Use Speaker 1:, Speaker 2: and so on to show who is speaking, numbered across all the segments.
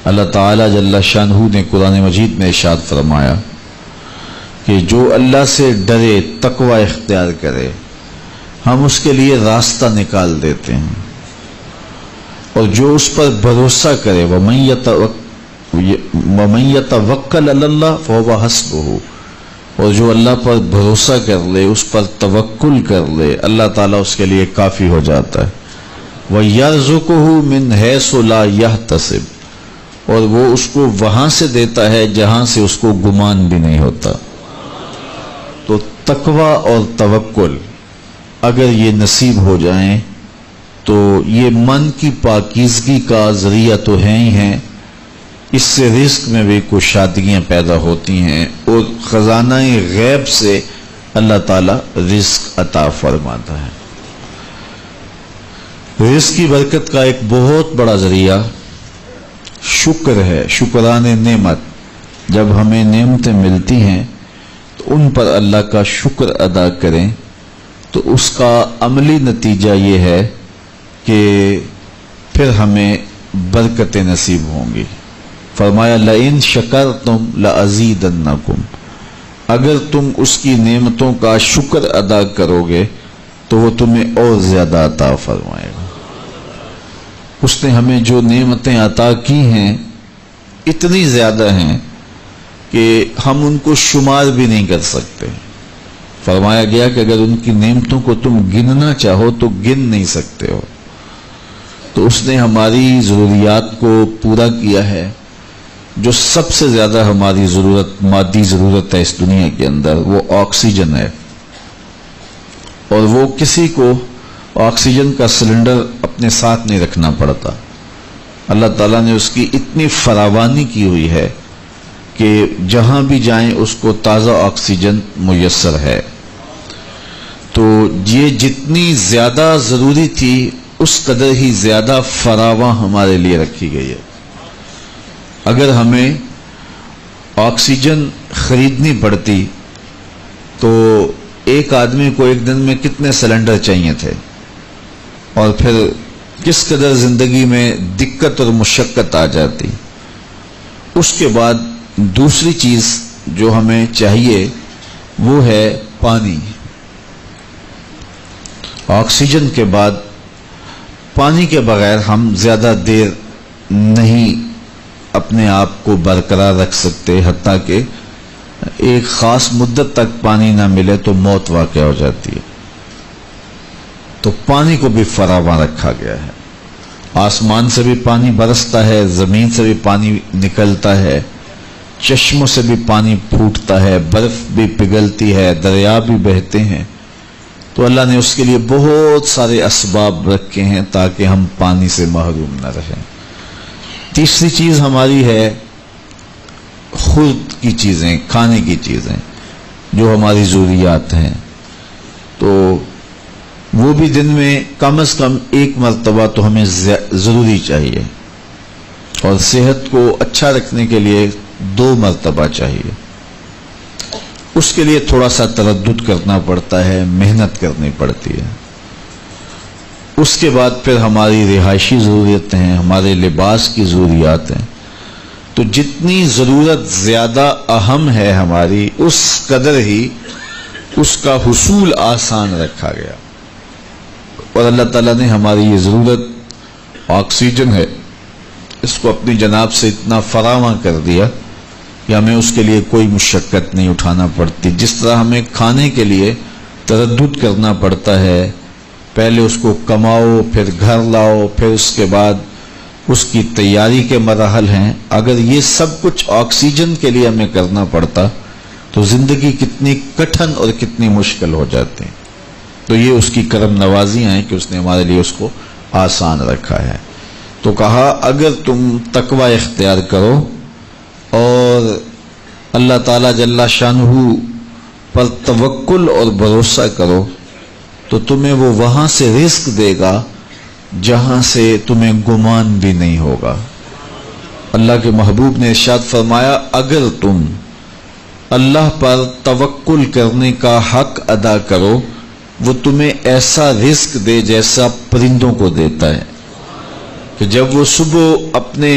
Speaker 1: اللہ تعالیٰ جل شانہ نے قرآن مجید میں ارشاد فرمایا کہ جو اللہ سے ڈرے، تقوی اختیار کرے، ہم اس کے لیے راستہ نکال دیتے ہیں، اور جو اس پر بھروسہ کرے وَمَن يَتَوَکَّلْ عَلَى اللَّهِ فَهُوَ حَسْبُهُ، اور جو اللہ پر بھروسہ کر لے، اس پر توکل کر لے، اللہ تعالیٰ اس کے لیے کافی ہو جاتا ہے۔ وَيَرْزُقُهُ مِنْ حَيْثُ لَا يَحْتَسِبُ، اور وہ اس کو وہاں سے دیتا ہے جہاں سے اس کو گمان بھی نہیں ہوتا۔ تو تقوی اور توکل اگر یہ نصیب ہو جائیں تو یہ من کی پاکیزگی کا ذریعہ تو ہیں ہی ہیں، اس سے رزق میں بھی کچھ شادیاں پیدا ہوتی ہیں، اور خزانہ غیب سے اللہ تعالیٰ رزق عطا فرماتا ہے۔ رزق کی برکت کا ایک بہت بڑا ذریعہ شکر ہے، شکران نعمت۔ جب ہمیں نعمتیں ملتی ہیں تو ان پر اللہ کا شکر ادا کریں، تو اس کا عملی نتیجہ یہ ہے کہ پھر ہمیں برکتیں نصیب ہوں گی۔ فرمایا لئن شکرتم لازیدنکم، اگر تم اس کی نعمتوں کا شکر ادا کرو گے تو وہ تمہیں اور زیادہ عطا فرمائے گا۔ اس نے ہمیں جو نعمتیں عطا کی ہیں اتنی زیادہ ہیں کہ ہم ان کو شمار بھی نہیں کر سکتے۔ فرمایا گیا کہ اگر ان کی نعمتوں کو تم گننا چاہو تو گن نہیں سکتے ہو۔ تو اس نے ہماری ضروریات کو پورا کیا ہے۔ جو سب سے زیادہ ہماری ضرورت، مادی ضرورت ہے اس دنیا کے اندر، وہ آکسیجن ہے، اور وہ کسی کو آکسیجن کا سلنڈر اپنے ساتھ نہیں رکھنا پڑتا۔ اللہ تعالیٰ نے اس کی اتنی فراوانی کی ہوئی ہے کہ جہاں بھی جائیں اس کو تازہ آکسیجن میسر ہے۔ تو یہ جتنی زیادہ ضروری تھی اس قدر ہی زیادہ فراواں ہمارے لیے رکھی گئی ہے۔ اگر ہمیں آکسیجن خریدنی پڑتی تو ایک آدمی کو ایک دن میں کتنے سلنڈر چاہیے تھے، اور پھر کس قدر زندگی میں دقت اور مشقت آ جاتی۔ اس کے بعد دوسری چیز جو ہمیں چاہیے وہ ہے پانی۔ آکسیجن کے بعد پانی کے بغیر ہم زیادہ دیر نہیں اپنے آپ کو برقرار رکھ سکتے، حتیٰ کہ ایک خاص مدت تک پانی نہ ملے تو موت واقع ہو جاتی ہے۔ تو پانی کو بھی فراواں رکھا گیا ہے۔ آسمان سے بھی پانی برستا ہے، زمین سے بھی پانی نکلتا ہے، چشموں سے بھی پانی پھوٹتا ہے، برف بھی پگھلتی ہے، دریا بھی بہتے ہیں۔ تو اللہ نے اس کے لیے بہت سارے اسباب رکھے ہیں تاکہ ہم پانی سے محروم نہ رہیں۔ تیسری چیز ہماری ہے خورد کی چیزیں، کھانے کی چیزیں جو ہماری ضروریات ہیں۔ تو وہ بھی دن میں کم از کم ایک مرتبہ تو ہمیں ضروری چاہیے، اور صحت کو اچھا رکھنے کے لیے 2 مرتبہ چاہیے۔ اس کے لیے تھوڑا سا تردد کرنا پڑتا ہے، محنت کرنی پڑتی ہے۔ اس کے بعد پھر ہماری رہائشی ضرورتیں ہیں، ہمارے لباس کی ضروریات ہیں۔ تو جتنی ضرورت زیادہ اہم ہے ہماری، اس قدر ہی اس کا حصول آسان رکھا گیا۔ اور اللہ تعالیٰ نے ہماری یہ ضرورت آکسیجن ہے، اس کو اپنی جناب سے اتنا فراواں کر دیا کہ ہمیں اس کے لیے کوئی مشقت نہیں اٹھانا پڑتی۔ جس طرح ہمیں کھانے کے لیے تردد کرنا پڑتا ہے، پہلے اس کو کماؤ، پھر گھر لاؤ، پھر اس کے بعد اس کی تیاری کے مراحل ہیں، اگر یہ سب کچھ آکسیجن کے لیے ہمیں کرنا پڑتا تو زندگی کتنی کٹھن اور کتنی مشکل ہو جاتی۔ تو یہ اس کی کرم نوازیاں ہیں کہ اس نے ہمارے لیے اس کو آسان رکھا ہے۔ تو کہا اگر تم تقوی اختیار کرو اور اللہ تعالیٰ جل شانہ پر توکل اور بھروسہ کرو تو تمہیں وہ وہاں سے رزق دے گا جہاں سے تمہیں گمان بھی نہیں ہوگا۔ اللہ کے محبوب نے ارشاد فرمایا اگر تم اللہ پر توکل کرنے کا حق ادا کرو وہ تمہیں ایسا رزق دے جیسا پرندوں کو دیتا ہے، کہ جب وہ صبح اپنے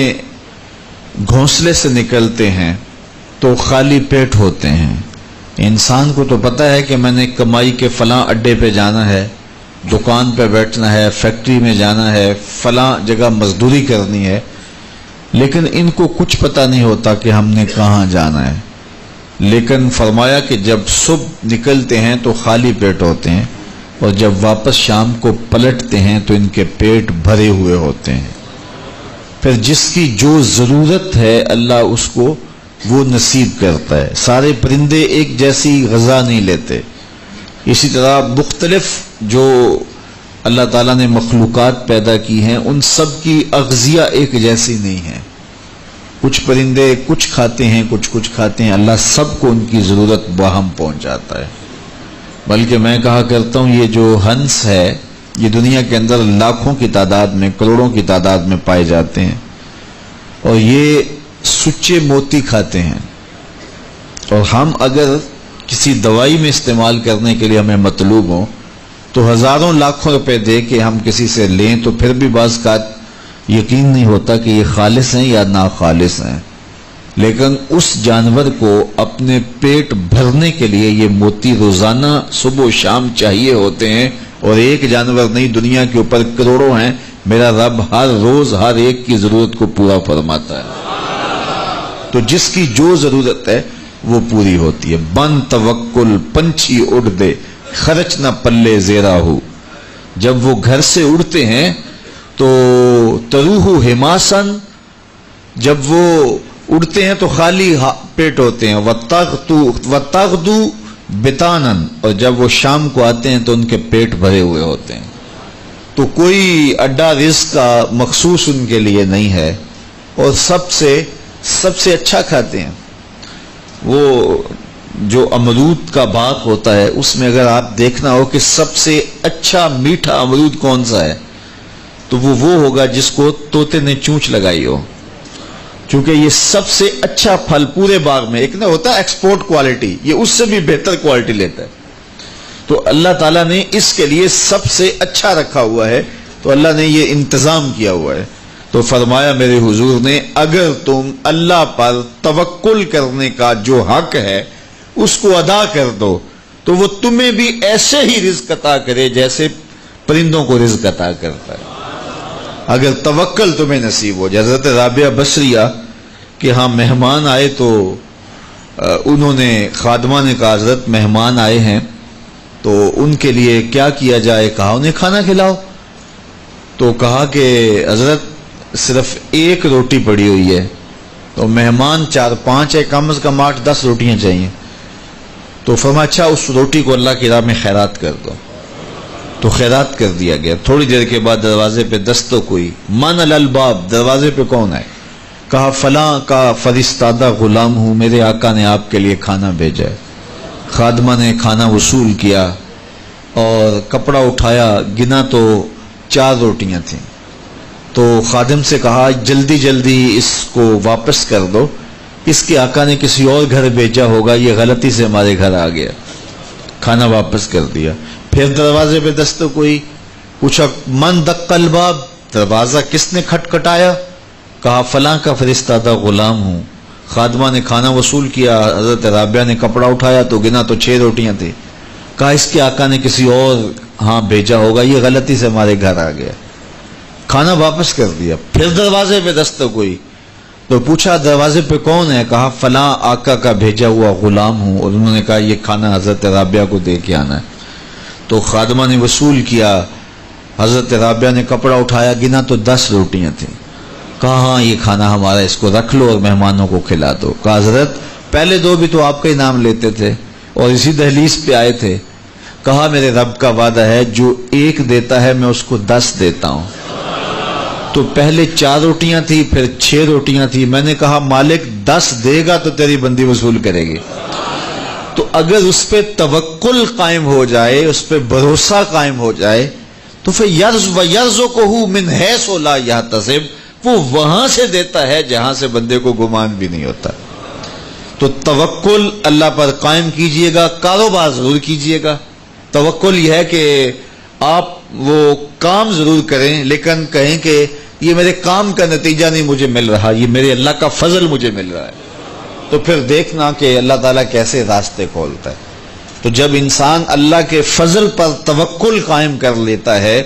Speaker 1: گھونسلے سے نکلتے ہیں تو خالی پیٹ ہوتے ہیں. انسان کو تو پتہ ہے کہ میں نے کمائی کے فلاں اڈے پہ جانا ہے، دکان پہ بیٹھنا ہے، فیکٹری میں جانا ہے، فلاں جگہ مزدوری کرنی ہے، لیکن ان کو کچھ پتہ نہیں ہوتا کہ ہم نے کہاں جانا ہے. لیکن فرمایا کہ جب صبح نکلتے ہیں تو خالی پیٹ ہوتے ہیں، اور جب واپس شام کو پلٹتے ہیں تو ان کے پیٹ بھرے ہوئے ہوتے ہیں. پھر جس کی جو ضرورت ہے اللہ اس کو وہ نصیب کرتا ہے. سارے پرندے ایک جیسی غذا نہیں لیتے. اسی طرح مختلف جو اللہ تعالیٰ نے مخلوقات پیدا کی ہیں ان سب کی اغذیہ ایک جیسی نہیں ہے. کچھ پرندے کچھ کھاتے ہیں، کچھ کھاتے ہیں. اللہ سب کو ان کی ضرورت باہم پہنچاتا ہے. بلکہ میں کہا کرتا ہوں یہ جو ہنس ہے یہ دنیا کے اندر لاکھوں کی تعداد میں، کروڑوں کی تعداد میں پائے جاتے ہیں، اور یہ سچے موتی کھاتے ہیں. اور ہم اگر کسی دوائی میں استعمال کرنے کے لیے ہمیں مطلوب ہوں تو ہزاروں لاکھوں روپے دے کے ہم کسی سے لیں تو پھر بھی بعض کا یقین نہیں ہوتا کہ یہ خالص ہیں یا ناخالص ہیں. لیکن اس جانور کو اپنے پیٹ بھرنے کے لیے یہ موتی روزانہ صبح و شام چاہیے ہوتے ہیں. اور ایک جانور نہیں، دنیا کے اوپر کروڑوں ہیں. میرا رب ہر روز ہر ایک کی ضرورت کو پورا فرماتا ہے. تو جس کی جو ضرورت ہے وہ پوری ہوتی ہے. بن توکل پنچھی اڑ دے، خرچ نہ پلے زیرا ہو. جب وہ گھر سے اڑتے ہیں تو تروح حماسن، جب وہ اڑتے ہیں تو خالی پیٹ ہوتے ہیں. وَتَغْدُو بِطَانًا، اور جب وہ شام کو آتے ہیں تو ان کے پیٹ بھرے ہوئے ہوتے ہیں. تو کوئی اڈا رزق کا مخصوص ان کے لیے نہیں ہے، اور سب سے اچھا کھاتے ہیں. وہ جو امرود کا باغ ہوتا ہے اس میں اگر آپ دیکھنا ہو کہ سب سے اچھا میٹھا امرود کون سا ہے تو وہ ہوگا جس کو طوطے نے چونچ لگائی ہو، چونکہ یہ سب سے اچھا پھل پورے باغ میں. ایک نہ ہوتا ہے ایکسپورٹ کوالٹی، یہ اس سے بھی بہتر کوالٹی لیتا ہے. تو اللہ تعالیٰ نے اس کے لیے سب سے اچھا رکھا ہوا ہے، تو اللہ نے یہ انتظام کیا ہوا ہے. تو فرمایا میرے حضور نے اگر تم اللہ پر توکل کرنے کا جو حق ہے اس کو ادا کر دو تو وہ تمہیں بھی ایسے ہی رزق عطا کرے جیسے پرندوں کو رزق عطا کرتا ہے. اگر توکل تمہیں نصیب ہو. حضرت رابعہ بصریہ کہ ہاں مہمان آئے تو انہوں نے خادمہ نے کہا حضرت مہمان آئے ہیں تو ان کے لیے کیا کیا جائے. کہا انہیں کھانا کھلاؤ. تو کہا کہ حضرت صرف ایک روٹی پڑی ہوئی ہے، تو مہمان 4-5 ہے، کم از کم 8-10 روٹیاں چاہیے. تو فرمایا اچھا اس روٹی کو اللہ کی راہ میں خیرات کر دو. تو خیرات کر دیا گیا. تھوڑی دیر کے بعد دروازے پہ دستک ہوئی. من الباب، دروازے پہ کون ہے؟ کہا فلاں کا فرستادہ غلام ہوں، میرے آقا نے آپ کے لیے کھانا بھیجا ہے. خادمہ نے کھانا وصول کیا اور کپڑا اٹھایا، گنا تو 4 روٹیاں تھیں. تو خادم سے کہا جلدی جلدی اس کو واپس کر دو، اس کے آقا نے کسی اور گھر بھیجا ہوگا، یہ غلطی سے ہمارے گھر آ گیا. کھانا واپس کر دیا. پھر دروازے پہ دستک ہوئی. پوچھا من دق الباب، دروازہ کس نے کھٹکھٹایا؟ کہا فلاں کا فرستادہ غلام ہوں. خادمہ نے کھانا وصول کیا. حضرت رابعہ نے کپڑا اٹھایا تو گنا تو 6 روٹیاں تھیں. کہا اس کے آقا نے کسی اور ہاں بھیجا ہوگا، یہ غلطی سے ہمارے گھر آ گیا. کھانا واپس کر دیا. پھر دروازے پہ دستک ہوئی تو پوچھا دروازے پہ کون ہے؟ کہا فلاں آقا کا بھیجا ہوا غلام ہوں. اور انہوں نے کہا یہ کھانا حضرت رابعہ کو دے کے آنا ہے. تو خادمہ نے وصول کیا. حضرت رابعہ نے کپڑا اٹھایا، گنا تو 10 روٹیاں تھیں. کہا ہاں یہ کھانا ہمارا، اس کو رکھ لو اور مہمانوں کو کھلا دو. کہا حضرت پہلے 2 بھی تو آپ کا ہی نام لیتے تھے اور اسی دہلیز پہ آئے تھے. کہا میرے رب کا وعدہ ہے جو 1 دیتا ہے میں اس کو 10 دیتا ہوں. تو پہلے 4 روٹیاں تھی، پھر 6 روٹیاں تھی. میں نے کہا مالک 10 دے گا تو تیری بندی وصول کرے گی. تو اگر اس پہ توکل قائم ہو جائے، اس پہ بھروسہ قائم ہو جائے تو پھر یرزقہ من حیث لا یحتسب، وہ وہاں سے دیتا ہے جہاں سے بندے کو گمان بھی نہیں ہوتا. تو توکل اللہ پر قائم کیجئے گا. کاروبار ضرور کیجئے گا. توکل یہ ہے کہ آپ وہ کام ضرور کریں لیکن کہیں کہ یہ میرے کام کا نتیجہ نہیں مجھے مل رہا، یہ میرے اللہ کا فضل مجھے مل رہا ہے، تو پھر دیکھنا کہ اللہ تعالیٰ کیسے راستے کھولتا ہے۔ تو جب انسان اللہ کے فضل پر توکل قائم کر لیتا ہے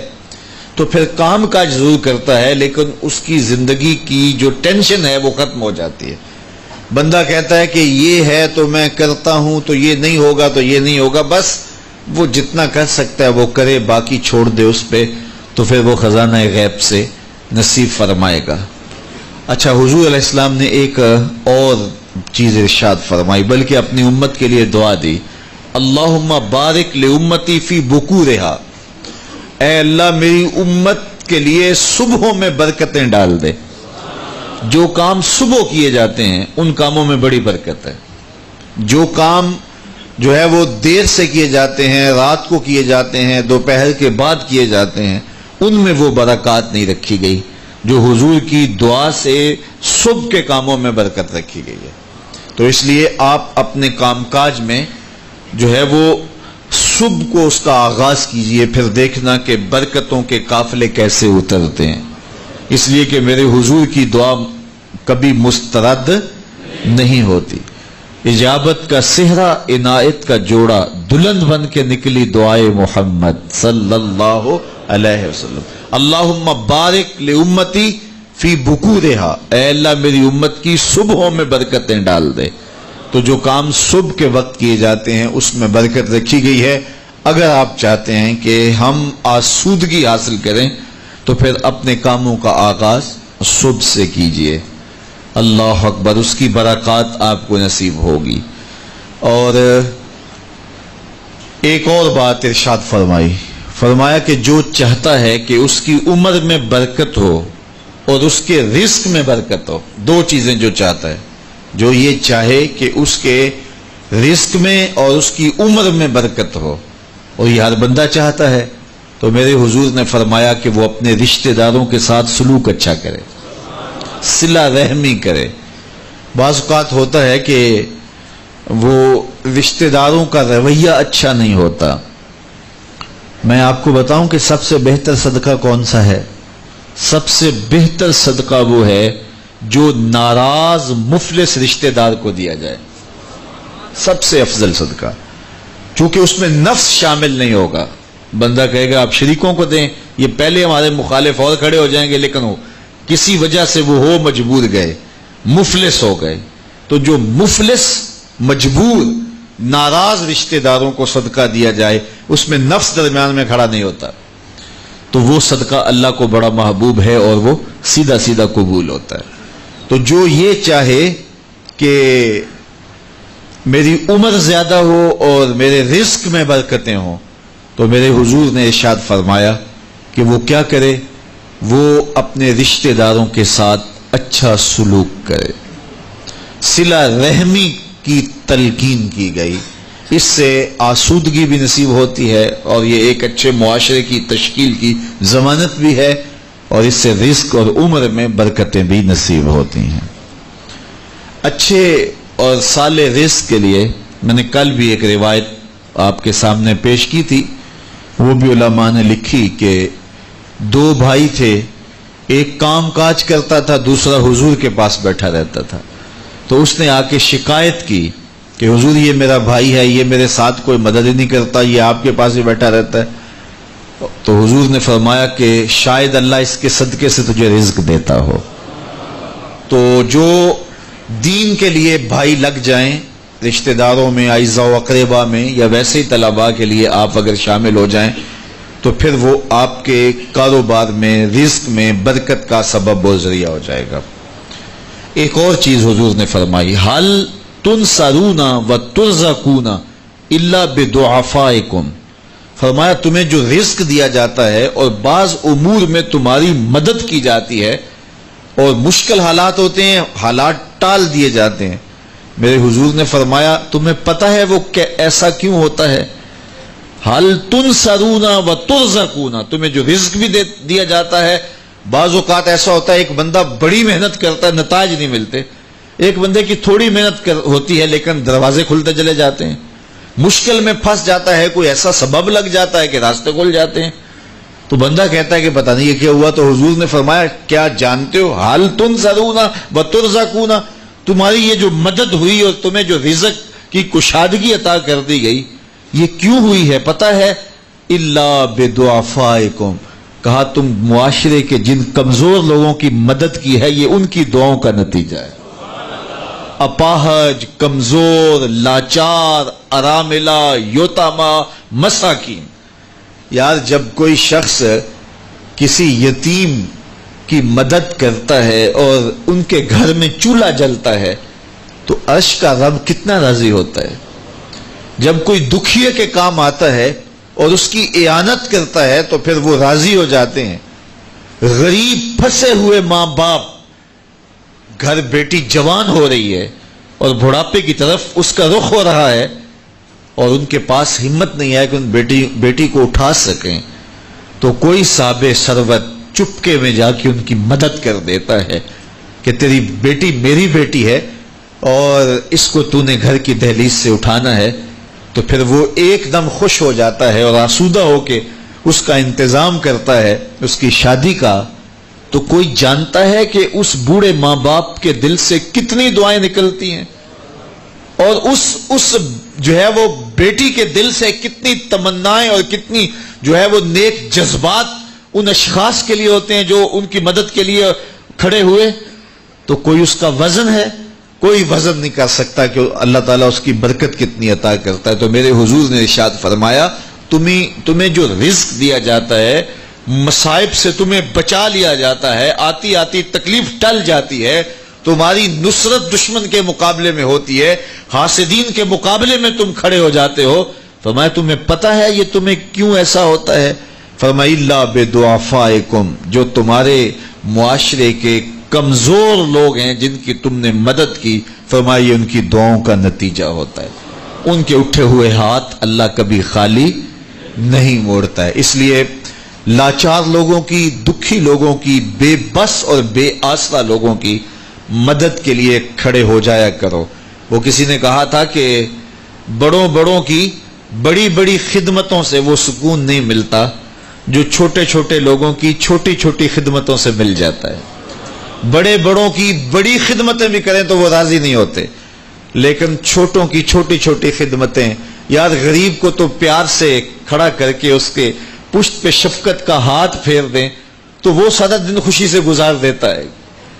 Speaker 1: تو پھر کام کاج ضرور کرتا ہے، لیکن اس کی زندگی کی جو ٹینشن ہے وہ ختم ہو جاتی ہے۔ بندہ کہتا ہے کہ یہ ہے تو میں کرتا ہوں، تو یہ نہیں ہوگا تو یہ نہیں ہوگا، بس وہ جتنا کر سکتا ہے وہ کرے، باقی چھوڑ دے اس پہ، تو پھر وہ خزانہ غیب سے نصیب فرمائے گا۔ اچھا، حضور علیہ السلام نے ایک اور چیز ارشاد فرمائی، بلکہ اپنی امت کے لیے دعا دی، اللہم بارک لامتی فی بکورہا، اے اللہ میری امت کے لیے صبحوں میں برکتیں ڈال دے۔ جو کام صبح کیے جاتے ہیں ان کاموں میں بڑی برکت ہے، جو کام جو ہے وہ دیر سے کیے جاتے ہیں، رات کو کیے جاتے ہیں، دوپہر کے بعد کیے جاتے ہیں، ان میں وہ برکات نہیں رکھی گئی جو حضور کی دعا سے صبح کے کاموں میں برکت رکھی گئی ہے۔ تو اس لیے آپ اپنے کام کاج میں جو ہے وہ صبح کو اس کا آغاز کیجئے، پھر دیکھنا کہ برکتوں کے قافلے کیسے اترتے ہیں، اس لیے کہ میرے حضور کی دعا کبھی مسترد نہیں ہوتی۔ اجابت کا صحرا، عنایت کا جوڑا، دلہن بن کے نکلی دعائے محمد صلی اللہ علیہ وسلم، اللہم بارک لامتی فی بکورہا، اے اللہ میری امت کی صبحوں میں برکتیں ڈال دے۔ تو جو کام صبح کے وقت کیے جاتے ہیں اس میں برکت رکھی گئی ہے۔ اگر آپ چاہتے ہیں کہ ہم آسودگی حاصل کریں تو پھر اپنے کاموں کا آغاز صبح سے کیجئے۔ اللہ اکبر، اس کی برکات آپ کو نصیب ہوگی۔ اور ایک اور بات ارشاد فرمایا کہ جو چاہتا ہے کہ اس کی عمر میں برکت ہو اور اس کے رزق میں برکت ہو، دو چیزیں جو چاہتا ہے، جو یہ چاہے کہ اس کے رزق میں اور اس کی عمر میں برکت ہو، اور یہ ہر بندہ چاہتا ہے، تو میرے حضور نے فرمایا کہ وہ اپنے رشتہ داروں کے ساتھ سلوک اچھا کرے، صلہ رحمی کرے۔ بعض اوقات ہوتا ہے کہ وہ رشتہ داروں کا رویہ اچھا نہیں ہوتا۔ میں آپ کو بتاؤں کہ سب سے بہتر صدقہ کون سا ہے؟ سب سے بہتر صدقہ وہ ہے جو ناراض مفلس رشتہ دار کو دیا جائے، سب سے افضل صدقہ، چونکہ اس میں نفس شامل نہیں ہوگا۔ بندہ کہے گا آپ شریکوں کو دیں، یہ پہلے ہمارے مخالف اور کھڑے ہو جائیں گے، لیکن وہ کسی وجہ سے وہ ہو مجبور گئے، مفلس ہو گئے، تو جو مفلس مجبور ناراض رشتہ داروں کو صدقہ دیا جائے، اس میں نفس درمیان میں کھڑا نہیں ہوتا، تو وہ صدقہ اللہ کو بڑا محبوب ہے اور وہ سیدھا سیدھا قبول ہوتا ہے۔ تو جو یہ چاہے کہ میری عمر زیادہ ہو اور میرے رزق میں برکتیں ہوں، تو میرے حضور نے ارشاد فرمایا کہ وہ کیا کرے، وہ اپنے رشتہ داروں کے ساتھ اچھا سلوک کرے۔ صلہ رحمی کی تلقین کی گئی، اس سے آسودگی بھی نصیب ہوتی ہے اور یہ ایک اچھے معاشرے کی تشکیل کی ضمانت بھی ہے، اور اس سے رزق اور عمر میں برکتیں بھی نصیب ہوتی ہیں۔ اچھے اور صالح رزق کے لیے میں نے کل بھی ایک روایت آپ کے سامنے پیش کی تھی، وہ بھی علماء نے لکھی کہ دو بھائی تھے، ایک کام کاج کرتا تھا، دوسرا حضور کے پاس بیٹھا رہتا تھا۔ تو اس نے آ کے شکایت کی کہ حضور یہ میرا بھائی ہے، یہ میرے ساتھ کوئی مدد ہی نہیں کرتا، یہ آپ کے پاس ہی بیٹھا رہتا ہے۔ تو حضور نے فرمایا کہ شاید اللہ اس کے صدقے سے تجھے رزق دیتا ہو۔ تو جو دین کے لیے بھائی لگ جائیں، رشتہ داروں میں، اعزاء و اقربا میں، یا ویسے ہی طلباء کے لیے آپ اگر شامل ہو جائیں تو پھر وہ آپ کے کاروبار میں، رزق میں برکت کا سبب و ذریعہ ہو جائے گا۔ ایک اور چیز حضور نے فرمائی، حل تنصرون و ترزقون الا بضعفائکم، فرمایا تمہیں جو رزق دیا جاتا ہے اور بعض امور میں تمہاری مدد کی جاتی ہے، اور مشکل حالات ہوتے ہیں، حالات ٹال دیے جاتے ہیں، میرے حضور نے فرمایا تمہیں پتہ ہے وہ ایسا کیوں ہوتا ہے؟ حل تنصرون و ترزقون، تمہیں جو رزق بھی دیا جاتا ہے، بعض اوقات ایسا ہوتا ہے ایک بندہ بڑی محنت کرتا ہے، نتائج نہیں ملتے، ایک بندے کی تھوڑی محنت ہوتی ہے لیکن دروازے کھلتے چلے جاتے ہیں، مشکل میں پھنس جاتا ہے، کوئی ایسا سبب لگ جاتا ہے کہ راستے کھل جاتے ہیں۔ تو بندہ کہتا ہے کہ پتہ نہیں یہ کیا ہوا، تو حضور نے فرمایا کیا جانتے ہو حال تنصرون و ترزقون، تمہاری یہ جو مدد ہوئی اور تمہیں جو رزق کی کشادگی عطا کر دی گئی یہ کیوں ہوئی ہے پتہ ہے؟ الا بدعفائکم، کہا تم معاشرے کے جن کمزور لوگوں کی مدد کی ہے یہ ان کی دعاؤں کا نتیجہ ہے۔ اپاہج، کمزور، لاچار، اراملہ، یتامہ، مساکین، یار جب کوئی شخص کسی یتیم کی مدد کرتا ہے اور ان کے گھر میں چولہا جلتا ہے تو عرش کا رب کتنا راضی ہوتا ہے۔ جب کوئی دکھیے کے کام آتا ہے اور اس کی اعانت کرتا ہے تو پھر وہ راضی ہو جاتے ہیں۔ غریب پھنسے ہوئے ماں باپ، گھر بیٹی جوان ہو رہی ہے اور بڑھاپے کی طرف اس کا رخ ہو رہا ہے اور ان کے پاس ہمت نہیں ہے کہ ان بیٹی کو اٹھا سکیں، تو کوئی صاحب ثروت چپکے میں جا کے ان کی مدد کر دیتا ہے کہ تیری بیٹی میری بیٹی ہے اور اس کو تو نے گھر کی دہلیز سے اٹھانا ہے، تو پھر وہ ایک دم خوش ہو جاتا ہے اور آسودہ ہو کے اس کا انتظام کرتا ہے اس کی شادی کا۔ تو کوئی جانتا ہے کہ اس بوڑھے ماں باپ کے دل سے کتنی دعائیں نکلتی ہیں اور اس جو ہے وہ بیٹی کے دل سے کتنی تمنائیں اور کتنی جو ہے وہ نیک جذبات ان اشخاص کے لیے ہوتے ہیں جو ان کی مدد کے لیے کھڑے ہوئے۔ تو کوئی اس کا وزن ہے؟ کوئی وزن نہیں کر سکتا کہ اللہ تعالیٰ اس کی برکت کتنی عطا کرتا ہے۔ تو میرے حضور نے ارشاد فرمایا تمہیں جو رزق دیا جاتا ہے، مصائب سے تمہیں بچا لیا جاتا ہے، آتی آتی تکلیف ٹل جاتی ہے، تمہاری نصرت دشمن کے مقابلے میں ہوتی ہے، حاسدین کے مقابلے میں تم کھڑے ہو جاتے ہو، فرمایا تمہیں پتہ ہے یہ تمہیں کیوں ایسا ہوتا ہے؟ فرمایا الا بدعفائکم، جو تمہارے معاشرے کے کمزور لوگ ہیں جن کی تم نے مدد کی، فرمایا یہ ان کی دعاؤں کا نتیجہ ہوتا ہے۔ ان کے اٹھے ہوئے ہاتھ اللہ کبھی خالی نہیں موڑتا ہے۔ اس لیے لاچار لوگوں کی، دکھی لوگوں کی، بے بس اور بے آسرا لوگوں کی مدد کے لیے کھڑے ہو جایا کرو۔ وہ کسی نے کہا تھا کہ بڑوں کی بڑی بڑی خدمتوں سے وہ سکون نہیں ملتا جو چھوٹے چھوٹے لوگوں کی چھوٹی چھوٹی خدمتوں سے مل جاتا ہے۔ بڑوں کی بڑی خدمتیں بھی کریں تو وہ راضی نہیں ہوتے، لیکن چھوٹوں کی چھوٹی چھوٹی خدمتیں، یار غریب کو تو پیار سے کھڑا کر کے اس کے پشت پہ شفقت کا ہاتھ پھیر دیں تو وہ سارا دن خوشی سے گزار دیتا ہے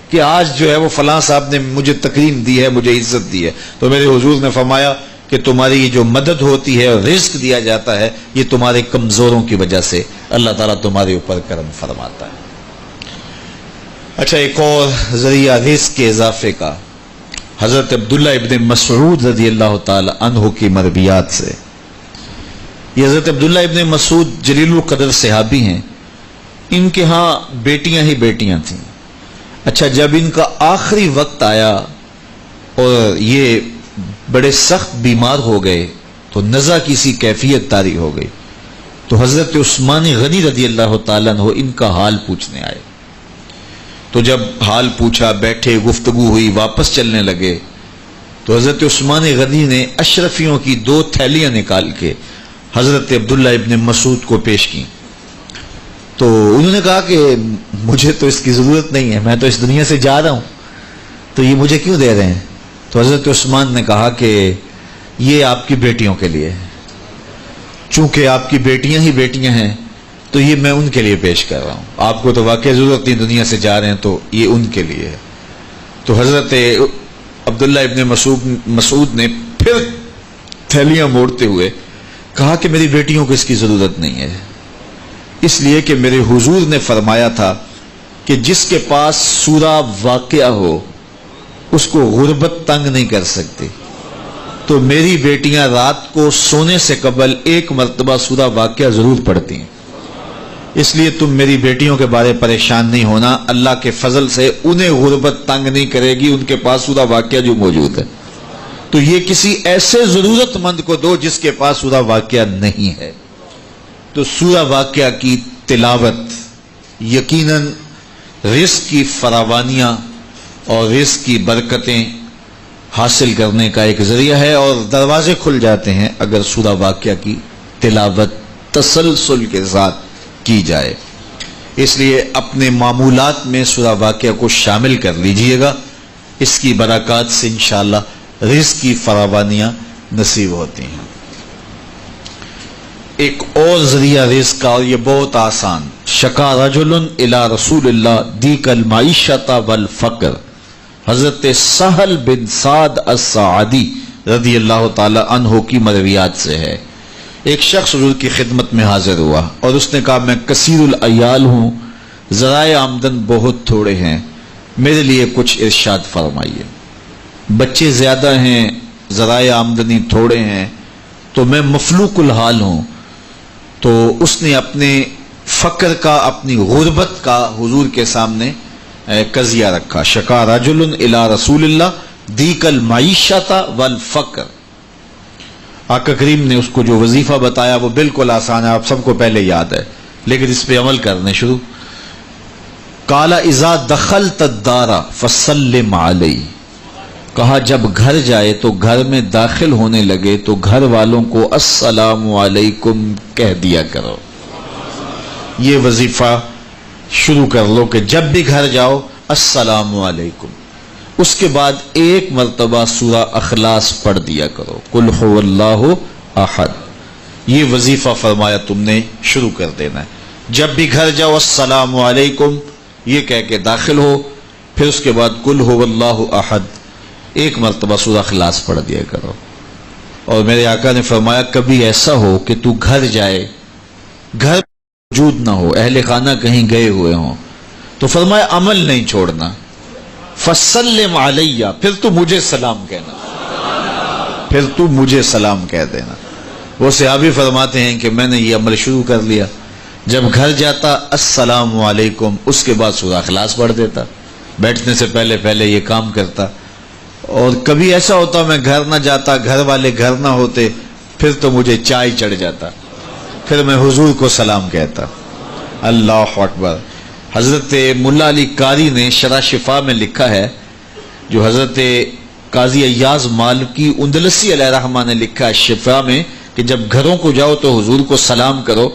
Speaker 1: کہ آج جو ہے وہ فلاں صاحب نے مجھے تکریم دی ہے، مجھے عزت دی ہے۔ تو میرے حضور نے فرمایا کہ تمہاری یہ جو مدد ہوتی ہے اور رزق دیا جاتا ہے یہ تمہارے کمزوروں کی وجہ سے اللہ تعالیٰ تمہارے اوپر کرم فرماتا ہے۔ اچھا، ایک اور ذریعہ رزق کے اضافے کا حضرت عبداللہ ابن مسعود رضی اللہ تعالی عنہ کی مرویات سے۔ یہ حضرت عبداللہ ابن مسعود جلیل القدر صحابی ہیں، ان کے ہاں بیٹیاں ہی بیٹیاں تھیں۔ اچھا، جب ان کا آخری وقت آیا اور یہ بڑے سخت بیمار ہو گئے تو نزع کی سی کیفیت طاری ہو گئی، تو حضرت عثمان غنی رضی اللہ تعالیٰ عنہ ان کا حال پوچھنے آئے۔ تو جب حال پوچھا، بیٹھے، گفتگو ہوئی، واپس چلنے لگے، تو حضرت عثمان غنی نے اشرفیوں کی 2 تھیلیاں نکال کے حضرت عبداللہ ابن مسعود کو پیش کی۔ تو انہوں نے کہا کہ مجھے تو اس کی ضرورت نہیں ہے، میں تو اس دنیا سے جا رہا ہوں، تو یہ مجھے کیوں دے رہے ہیں؟ تو حضرت عثمان نے کہا کہ یہ آپ کی بیٹیوں کے لیے ہے، چونکہ آپ کی بیٹیاں ہی بیٹیاں ہیں تو یہ میں ان کے لیے پیش کر رہا ہوں، آپ کو تو واقعی ضرورت نہیں، دنیا سے جا رہے ہیں تو یہ ان کے لیے ہے۔ تو حضرت عبداللہ ابن مسعود نے پھر تھیلیاں موڑتے ہوئے کہا کہ میری بیٹیوں کو اس کی ضرورت نہیں ہے، اس لیے کہ میرے حضور نے فرمایا تھا کہ جس کے پاس سورہ واقعہ ہو اس کو غربت تنگ نہیں کر سکتی، تو میری بیٹیاں رات کو سونے سے قبل 1 مرتبہ سورہ واقعہ ضرور پڑھتی ہیں، اس لیے تم میری بیٹیوں کے بارے پریشان نہیں ہونا، اللہ کے فضل سے انہیں غربت تنگ نہیں کرے گی، ان کے پاس سورہ واقعہ جو موجود ہے، تو یہ کسی ایسے ضرورت مند کو دو جس کے پاس سورہ واقعہ نہیں ہے۔ تو سورہ واقعہ کی تلاوت یقیناً رزق کی فراوانیاں اور رزق کی برکتیں حاصل کرنے کا ایک ذریعہ ہے، اور دروازے کھل جاتے ہیں اگر سورہ واقعہ کی تلاوت تسلسل کے ساتھ کی جائے۔ اس لیے اپنے معمولات میں سورہ واقعہ کو شامل کر لیجئے گا، اس کی برکات سے انشاءاللہ رزق کی فراوانیاں نصیب ہوتی ہیں۔ ایک اور ذریعہ رزق کا، اور یہ بہت آسان، شکا رجل الی رسول اللہ دیک المعیشۃ والفقر، حضرت سہل بن سعد الساعدی رضی اللہ تعالی عنہ کی مرویات سے ہے۔ ایک شخص حضور کی خدمت میں حاضر ہوا اور اس نے کہا میں کثیر العیال ہوں، ذرائع آمدن بہت تھوڑے ہیں، میرے لیے کچھ ارشاد فرمائیے۔ بچے زیادہ ہیں، ذرائع آمدنی تھوڑے ہیں، تو میں مفلوق الحال ہوں۔ تو اس نے اپنے فقر کا، اپنی غربت کا حضور کے سامنے قضیہ رکھا۔ شکا رجل الی رسول اللہ دیک المعیشۃ والفقر۔ آقا کریم نے اس کو جو وظیفہ بتایا وہ بالکل آسان ہے، آپ سب کو پہلے یاد ہے، لیکن اس پہ عمل کرنے شروع۔ قال اذا دخلت الدار فسلم علی، کہا جب گھر جائے تو گھر میں داخل ہونے لگے تو گھر والوں کو السلام علیکم کہہ دیا کرو۔ یہ وظیفہ شروع کر لو کہ جب بھی گھر جاؤ السلام علیکم۔ اس کے بعد ایک مرتبہ سورہ اخلاص پڑھ دیا کرو، قل هو اللہ احد۔ یہ وظیفہ فرمایا تم نے شروع کر دینا ہے، جب بھی گھر جاؤ السلام علیکم یہ کہہ کے داخل ہو، پھر اس کے بعد قل هو اللہ احد ایک مرتبہ سورہ اخلاص پڑھ دیا کرو۔ اور میرے آقا نے فرمایا کبھی ایسا ہو کہ تو گھر جائے، گھر موجود نہ ہو، اہل خانہ کہیں گئے ہوئے ہوں، تو فرمایا عمل نہیں چھوڑنا، فسلم علیہ، پھر تو مجھے سلام کہنا، پھر تو مجھے سلام کہہ دینا۔ وہ صحابی فرماتے ہیں کہ میں نے یہ عمل شروع کر لیا، جب گھر جاتا السلام علیکم، اس کے بعد سورہ اخلاص پڑھ دیتا، بیٹھنے سے پہلے پہلے یہ کام کرتا۔ اور کبھی ایسا ہوتا میں گھر نہ جاتا، گھر والے گھر نہ ہوتے، پھر تو مجھے چائے چڑھ جاتا، پھر میں حضور کو سلام کہتا۔ اللہ اکبر۔ حضرت ملا علی قاری نے شرح شفا میں لکھا ہے، جو حضرت قاضی ایاز مالکی اندلسی علیہ رحمہ نے لکھا ہے شفا میں، کہ جب گھروں کو جاؤ تو حضور کو سلام کرو،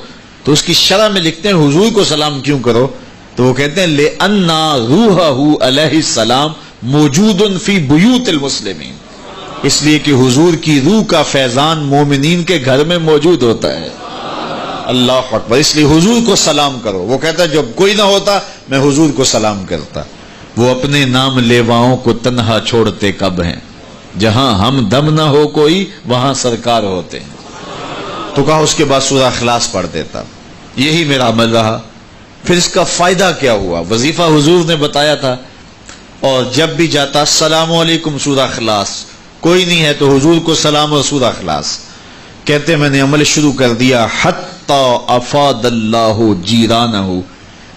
Speaker 1: تو اس کی شرح میں لکھتے ہیں حضور کو سلام کیوں کرو، تو وہ کہتے ہیں لِأَنَّ رُوحَهُ علیہ السلام موجود فی بیوت المسلمین، اس لیے کہ حضور کی روح کا فیضان مومنین کے گھر میں موجود ہوتا ہے۔ اللہ اکبر۔ اس لیے حضور کو سلام کرو۔ وہ کہتا ہے جب کوئی نہ ہوتا میں حضور کو سلام کرتا۔ وہ اپنے نام لیواؤں کو تنہا چھوڑتے کب ہیں، جہاں ہم دم نہ ہو کوئی وہاں سرکار ہوتے ہیں۔ تو کہا اس کے بعد سورہ اخلاص پڑھ دیتا۔ یہی میرا عمل رہا۔ پھر اس کا فائدہ کیا ہوا؟ وظیفہ حضور نے بتایا تھا، اور جب بھی جاتا السلام علیکم سورہ اخلاص، کوئی نہیں ہے تو حضور کو سلام اور سورہ اخلاص کہتے میں نے عمل شروع کر دیا، حتی افاد اللہ جیرانہ،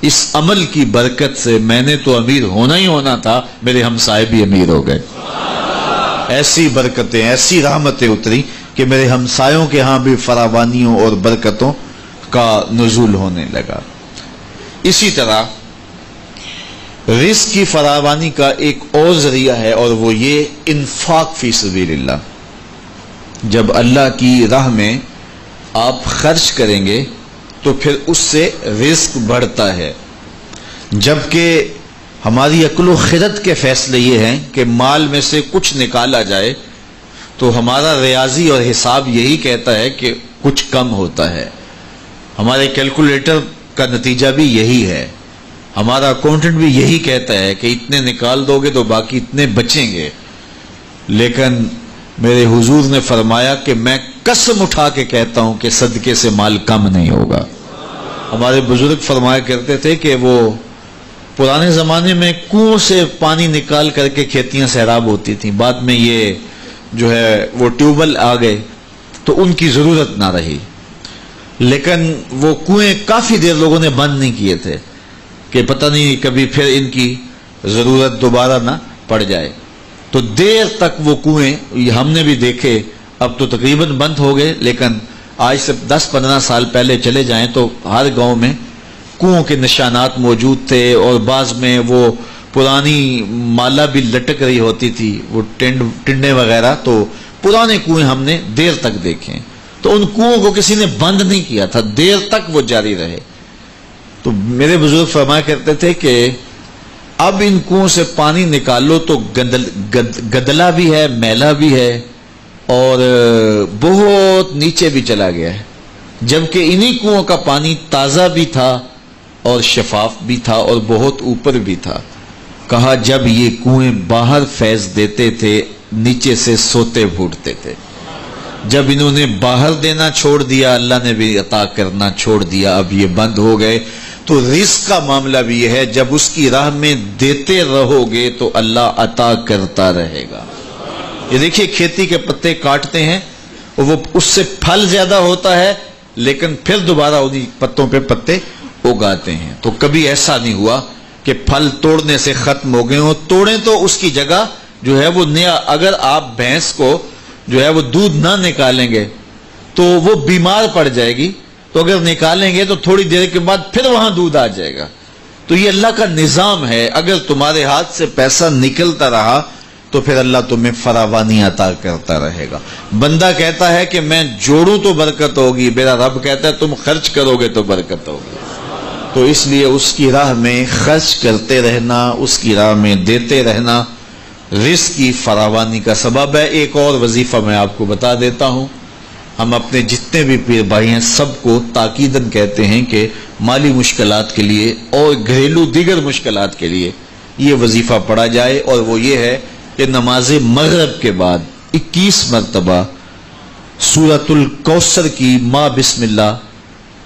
Speaker 1: اس عمل کی برکت سے میں نے تو امیر ہونا ہی ہونا تھا، میرے ہمسائے بھی امیر ہو گئے۔ ایسی برکتیں، ایسی رحمتیں اتری کہ میرے ہمسایوں کے ہاں بھی فراوانیوں اور برکتوں کا نزول ہونے لگا۔ اسی طرح رزق کی فراوانی کا ایک اور ذریعہ ہے، اور وہ یہ انفاق فی سبیل اللہ۔ جب اللہ کی راہ میں آپ خرچ کریں گے تو پھر اس سے رزق بڑھتا ہے، جبکہ ہماری عقل و خرد کے فیصلے یہ ہیں کہ مال میں سے کچھ نکالا جائے، تو ہمارا ریاضی اور حساب یہی کہتا ہے کہ کچھ کم ہوتا ہے، ہمارے کیلکولیٹر کا نتیجہ بھی یہی ہے، ہمارا اکاؤنٹنٹ بھی یہی کہتا ہے کہ اتنے نکال دو گے تو باقی اتنے بچیں گے۔ لیکن میرے حضور نے فرمایا کہ میں قسم اٹھا کے کہتا ہوں کہ صدقے سے مال کم نہیں ہوگا۔ ہمارے بزرگ فرمایا کرتے تھے کہ وہ پرانے زمانے میں کنویں سے پانی نکال کر کے کھیتیاں سیراب ہوتی تھیں، بعد میں یہ جو ہے وہ ٹیوبل آ گئے تو ان کی ضرورت نہ رہی، لیکن وہ کنویں کافی دیر لوگوں نے بند نہیں کیے تھے کہ پتہ نہیں کبھی پھر ان کی ضرورت دوبارہ نہ پڑ جائے، تو دیر تک وہ کنویں ہم نے بھی دیکھے، اب تو تقریباً بند ہو گئے، لیکن آج سے 10-15 سال پہلے چلے جائیں تو ہر گاؤں میں کنووں کے نشانات موجود تھے، اور بعض میں وہ پرانی مالا بھی لٹک رہی ہوتی تھی، وہ ٹنڈے وغیرہ، تو پرانے کنویں ہم نے دیر تک دیکھے، تو ان کنووں کو کسی نے بند نہیں کیا تھا، دیر تک وہ جاری رہے۔ تو میرے بزرگ فرمایا کرتے تھے کہ اب ان کنویں سے پانی نکالو تو گدلا بھی ہے، میلا بھی ہے اور بہت نیچے بھی چلا گیا ہے، جبکہ انہی کنووں کا پانی تازہ بھی تھا اور شفاف بھی تھا اور بہت اوپر بھی تھا۔ کہا جب یہ کنویں باہر فیض دیتے تھے نیچے سے سوتے پھوٹتے تھے، جب انہوں نے باہر دینا چھوڑ دیا اللہ نے بھی عطا کرنا چھوڑ دیا، اب یہ بند ہو گئے۔ تو رزق کا معاملہ بھی یہ ہے، جب اس کی راہ میں دیتے رہو گے تو اللہ عطا کرتا رہے گا۔ یہ دیکھیے کھیتی کے پتے کاٹتے ہیں اور وہ اس سے پھل زیادہ ہوتا ہے لیکن پھر دوبارہ انہی پتوں پہ پتے اگاتے ہیں۔ تو کبھی ایسا نہیں ہوا کہ پھل توڑنے سے ختم ہو گئے ہوں، توڑیں تو اس کی جگہ جو ہے وہ نیا، اگر آپ بھینس کو جو ہے وہ دودھ نہ نکالیں گے تو وہ بیمار پڑ جائے گی، تو اگر نکالیں گے تو تھوڑی دیر کے بعد پھر وہاں دودھ آ جائے گا۔ تو یہ اللہ کا نظام ہے، اگر تمہارے ہاتھ سے پیسہ نکلتا رہا تو پھر اللہ تمہیں فراوانی عطا کرتا رہے گا۔ بندہ کہتا ہے کہ میں جوڑوں تو برکت ہوگی، میرا رب کہتا ہے تم خرچ کرو گے تو برکت ہوگی۔ تو اس لیے اس کی راہ میں خرچ کرتے رہنا، اس کی راہ میں دیتے رہنا رزق کی فراوانی کا سبب ہے۔ ایک اور وظیفہ میں آپ کو بتا دیتا ہوں، ہم اپنے جتنے بھی پیر بھائی ہیں سب کو تاکیداً کہتے ہیں کہ مالی مشکلات کے لیے اور گھریلو دیگر مشکلات کے لیے یہ وظیفہ پڑھا جائے، اور وہ یہ ہے کہ نماز مغرب کے بعد 21 مرتبہ سورۃ الکوثر کی ما بسم اللہ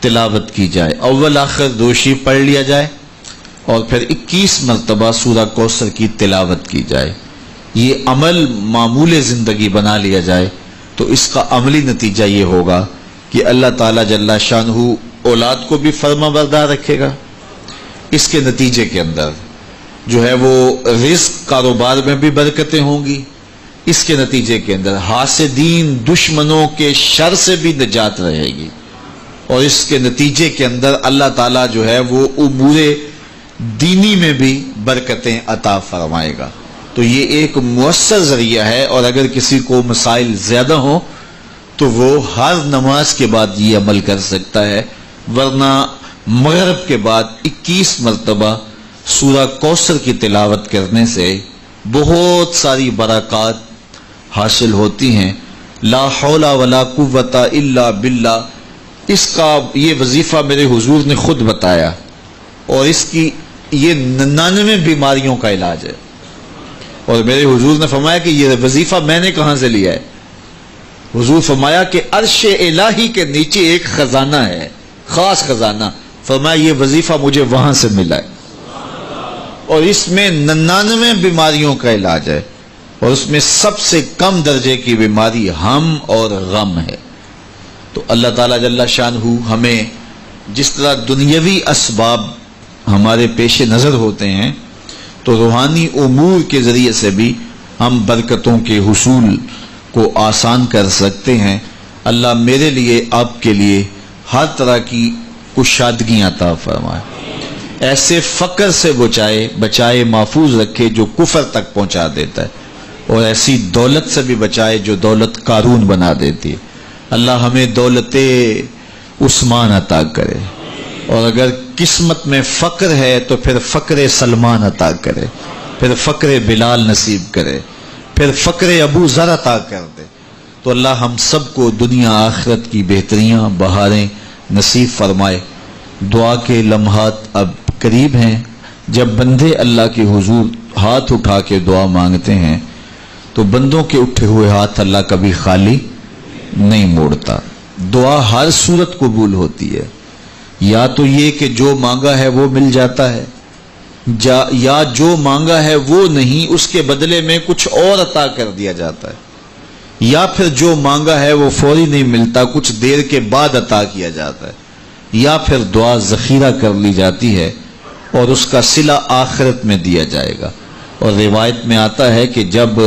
Speaker 1: تلاوت کی جائے، اول آخر دوشی پڑھ لیا جائے اور پھر 21 مرتبہ سورہ کوثر کی تلاوت کی جائے۔ یہ عمل معمول زندگی بنا لیا جائے تو اس کا عملی نتیجہ یہ ہوگا کہ اللہ تعالیٰ جل شانہ اولاد کو بھی فرما بردار رکھے گا، اس کے نتیجے کے اندر جو ہے وہ رزق کاروبار میں بھی برکتیں ہوں گی، اس کے نتیجے کے اندر حاسدین دشمنوں کے شر سے بھی نجات رہے گی، اور اس کے نتیجے کے اندر اللہ تعالیٰ جو ہے وہ امور دینی میں بھی برکتیں عطا فرمائے گا۔ تو یہ ایک مؤثر ذریعہ ہے، اور اگر کسی کو مسائل زیادہ ہوں تو وہ ہر نماز کے بعد یہ عمل کر سکتا ہے، ورنہ مغرب کے بعد 21 مرتبہ سورہ کوثر کی تلاوت کرنے سے بہت ساری برکات حاصل ہوتی ہیں۔ لا حول ولا قوت الا باللہ، اس کا یہ وظیفہ میرے حضور نے خود بتایا، اور اس کی یہ 99 بیماریوں کا علاج ہے، اور میرے حضور نے فرمایا کہ یہ وظیفہ میں نے کہاں سے لیا ہے؟ حضور فرمایا کہ عرش الہی کے نیچے ایک خزانہ ہے، خاص خزانہ، فرمایا یہ وظیفہ مجھے وہاں سے ملا ہے، اور اس میں 99 بیماریوں کا علاج ہے، اور اس میں سب سے کم درجے کی بیماری ہم اور غم ہے۔ تو اللہ تعالیٰ جل شانہ ہمیں جس طرح دنیاوی اسباب ہمارے پیش نظر ہوتے ہیں تو روحانی امور کے ذریعے سے بھی ہم برکتوں کے حصول کو آسان کر سکتے ہیں۔ اللہ میرے لیے آپ کے لیے ہر طرح کی کشادگی عطا فرمائے، ایسے فقر سے بچائے محفوظ رکھے جو کفر تک پہنچا دیتا ہے، اور ایسی دولت سے بھی بچائے جو دولت قارون بنا دیتی ہے۔ اللہ ہمیں دولت عثمان عطا کرے، اور اگر قسمت میں فقر ہے تو پھر فقر سلمان عطا کرے، پھر فقر بلال نصیب کرے، پھر فقر ابو ذر عطا کر دے۔ تو اللہ ہم سب کو دنیا آخرت کی بہتریاں بہاریں نصیب فرمائے۔ دعا کے لمحات اب قریب ہیں، جب بندے اللہ کے حضور ہاتھ اٹھا کے دعا مانگتے ہیں تو بندوں کے اٹھے ہوئے ہاتھ اللہ کبھی خالی نہیں موڑتا۔ دعا ہر صورت قبول ہوتی ہے، یا تو یہ کہ جو مانگا ہے وہ مل جاتا ہے، یا جو مانگا ہے وہ نہیں، اس کے بدلے میں کچھ اور عطا کر دیا جاتا ہے، یا پھر جو مانگا ہے وہ فوری نہیں ملتا، کچھ دیر کے بعد عطا کیا جاتا ہے، یا پھر دعا ذخیرہ کر لی جاتی ہے اور اس کا صلہ آخرت میں دیا جائے گا۔ اور روایت میں آتا ہے کہ جب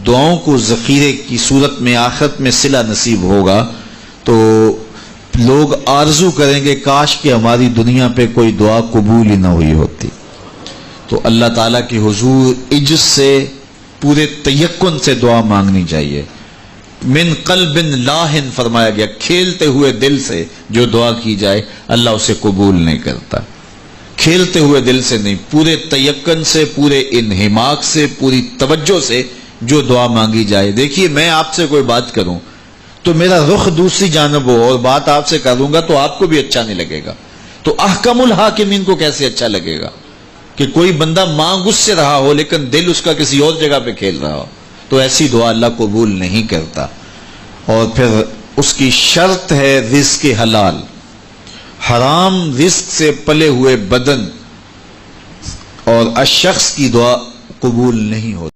Speaker 1: دعاؤں کو ذخیرے کی صورت میں آخرت میں صلہ نصیب ہوگا تو لوگ آرزو کریں گے کاش کہ ہماری دنیا پہ کوئی دعا قبول ہی نہ ہوئی ہوتی۔ تو اللہ تعالیٰ کے حضور عجز سے پورے تیقن سے دعا مانگنی چاہیے، من قلب لاہن فرمایا گیا، کھیلتے ہوئے دل سے جو دعا کی جائے اللہ اسے قبول نہیں کرتا. کھیلتے ہوئے دل سے نہیں، پورے تیقن سے، پورے انہماک سے، پوری توجہ سے جو دعا مانگی جائے. دیکھیے میں آپ سے کوئی بات کروں تو میرا رخ دوسری جانب ہو اور بات آپ سے کروں گا تو آپ کو بھی اچھا نہیں لگے گا، تو احکم الحاکمین کو کیسے اچھا لگے گا کہ کوئی بندہ مانگ اس سے رہا ہو لیکن دل اس کا کسی اور جگہ پہ کھیل رہا ہو. تو ایسی دعا اللہ قبول نہیں کرتا. اور پھر اس کی شرط ہے رزق حلال. حرام رزق سے پلے ہوئے بدن اور الشخص کی دعا قبول نہیں ہوتی.